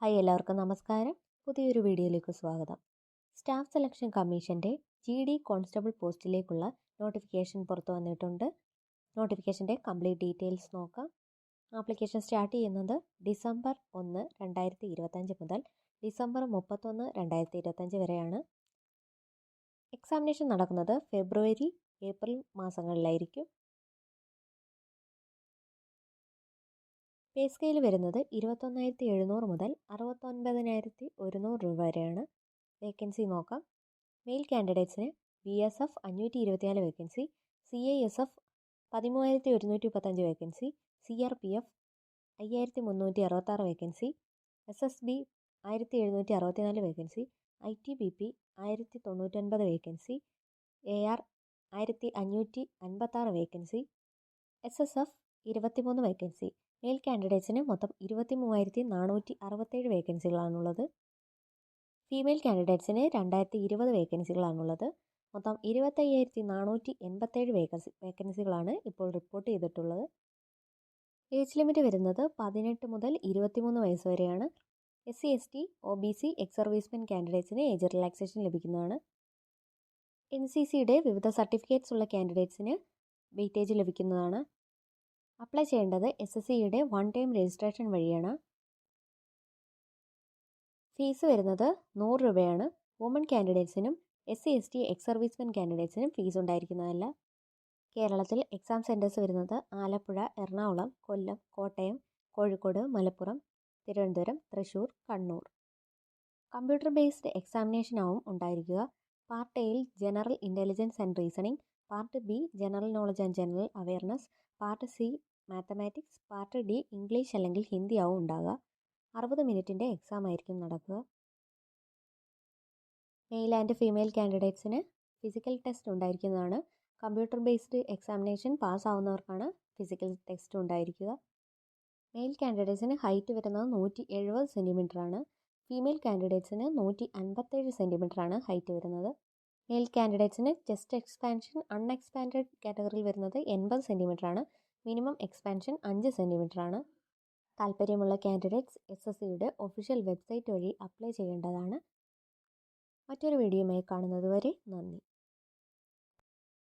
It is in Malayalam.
ഹായ് എല്ലാവർക്കും നമസ്കാരം. പുതിയൊരു വീഡിയോയിലേക്ക് സ്വാഗതം. സ്റ്റാഫ് സെലക്ഷൻ കമ്മീഷൻ്റെ GD കോൺസ്റ്റബിൾ പോസ്റ്റിലേക്കുള്ള നോട്ടിഫിക്കേഷൻ പുറത്തു വന്നിട്ടുണ്ട്. നോട്ടിഫിക്കേഷൻ്റെ കംപ്ലീറ്റ് ഡീറ്റെയിൽസ് നോക്കാം. ആപ്ലിക്കേഷൻ സ്റ്റാർട്ട് ചെയ്യുന്നത് ഡിസംബർ 1, 2025 മുതൽ ഡിസംബർ 31, 2025 വരെയാണ്. എക്സാമിനേഷൻ നടക്കുന്നത് ഫെബ്രുവരി, ഏപ്രിൽ മാസങ്ങളിലായിരിക്കും. പേ സ്കെയിൽ വരുന്നത് 21,700 മുതൽ 69,100 രൂപ വരെയാണ്. വേക്കൻസി നോക്കാം. മെയിൽ കാൻഡിഡേറ്റ്സിന് BSF 524 vacancy, CISF 13,135 vacancy, CRPF 5,366 vacancy, SSB 1,764 vacancy, ITBP 1,099 vacancy, AR 1,556 vacancy, SSF 23 vacancy. Male കാൻഡിഡേറ്റ്സിന് മൊത്തം 23,467 വേക്കൻസികളാണുള്ളത്. ഫീമെയിൽ കാൻഡിഡേറ്റ്സിന് 2,020 വേക്കൻസികളാണുള്ളത്. മൊത്തം 25,487 വേക്കൻസികളാണ് ഇപ്പോൾ റിപ്പോർട്ട് ചെയ്തിട്ടുള്ളത്. ഏജ് ലിമിറ്റ് വരുന്നത് 18 മുതൽ 23 വയസ്സ് വരെയാണ്. SC, ST, OBC, ex servicemen കാൻഡിഡേറ്റ്സിന് ഏജ് റിലാക്സേഷൻ ലഭിക്കുന്നതാണ്. NCCയുടെ വിവിധ സർട്ടിഫിക്കറ്റ്സ് ഉള്ള കാൻഡിഡേറ്റ്സിന് വെയിറ്റേജ് ലഭിക്കുന്നതാണ്. അപ്ലൈ ചെയ്യേണ്ടത് SSCയുടെ വൺ ടൈം രജിസ്ട്രേഷൻ വഴിയാണ്. ഫീസ് വരുന്നത് 100 രൂപയാണ്. വുമൺ കാൻഡിഡേറ്റ്സിനും SC, ST, എക്സ് സർവീസ്മെൻ കാൻഡിഡേറ്റ്സിനും ഫീസ് ഉണ്ടായിരിക്കുന്നതല്ല. കേരളത്തിൽ എക്സാം സെൻറ്റേഴ്സ് വരുന്നത് Alappuzha, Ernakulam, Kollam, Kottayam, Kozhikode, Malappuram, Thiruvananthapuram, Thrissur, Kannur. Computer based examination ആവും ഉണ്ടായിരിക്കുക. പാർട്ട് എയിൽ general intelligence and reasoning, part B general knowledge and general awareness, part C mathematics, part D English അല്ലെങ്കിൽ ഹിന്ദി ആവും ഉണ്ടാകുക. 60 മിനിറ്റിൻ്റെ എക്സാം ആയിരിക്കും നടക്കുക. മെയിൽ ആൻഡ് ഫീമെയിൽ കാൻഡിഡേറ്റ്സിന് ഫിസിക്കൽ ടെസ്റ്റ് ഉണ്ടായിരിക്കുന്നതാണ്. കമ്പ്യൂട്ടർ ബേസ്ഡ് എക്സാമിനേഷൻ പാസ്സാവുന്നവർക്കാണ് ഫിസിക്കൽ ടെസ്റ്റ് ഉണ്ടായിരിക്കുക. മെയിൽ കാൻഡിഡേറ്റ്സിന് ഹൈറ്റ് വരുന്നത് 170 സെൻറ്റിമീറ്റർ ആണ്. ഫീമെയിൽ കാൻഡിഡേറ്റ്സിന് 157 സെൻറ്റിമീറ്റർ ആണ് ഹൈറ്റ് വരുന്നത്. മെയിൽ കാൻഡിഡേറ്റ്സിന് ചെസ്റ്റ് എക്സ്പാൻഷൻ അൺഎക്സ്പാൻഡഡ് കാറ്റഗറിയിൽ വരുന്നത് 80 സെൻറ്റിമീറ്റർ ആണ്. മിനിമം എക്സ്പാൻഷൻ 5 സെൻറ്റിമീറ്റർ ആണ്. താല്പര്യമുള്ള കാൻഡിഡേറ്റ്സ് SSCയുടെ ഒഫീഷ്യൽ വെബ്സൈറ്റ് വഴി അപ്ലൈ ചെയ്യേണ്ടതാണ്. മറ്റൊരു വീഡിയോയുമായി കാണുന്നതുവരെ നന്ദി.